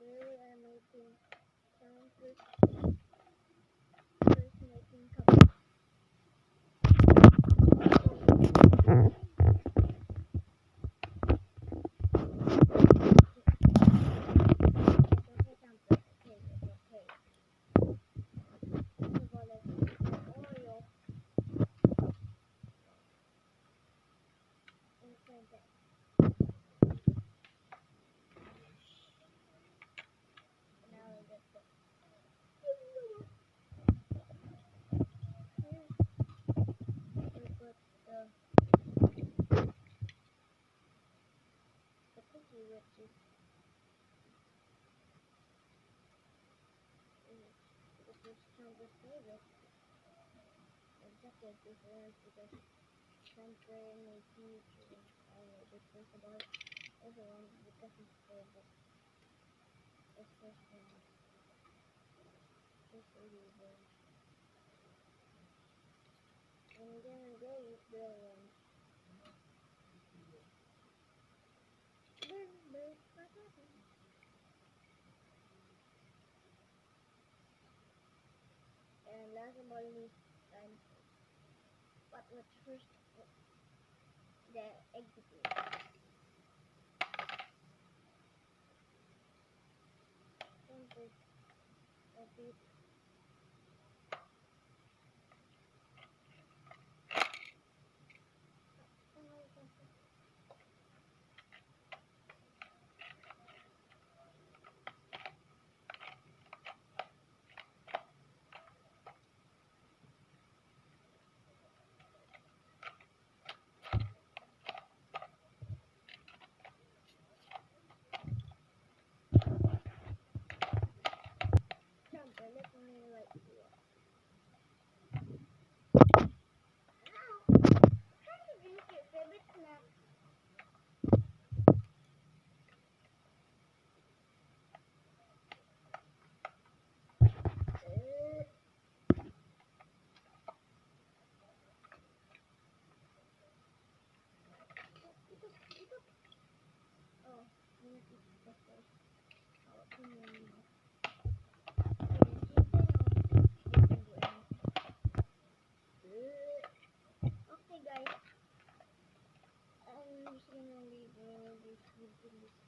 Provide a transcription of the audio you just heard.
Today we are making some first making cup. Okay, Tampa. Okay, it's okay. First of all, let's put the oil inside that. Now we just put here. We put the cookie, which is the first Trump's favorite. And second is orange because Trump very made huge difference about everyone because his favorite. It's first one. Just a little bit. And then go use the orange. And last but not least, what was first the egg cookie. Then put a bit Trump, let me like you. How to drink your favorite snack? Oh, this is the first jalapeno. Okay guys, I'm just gonna leave this video.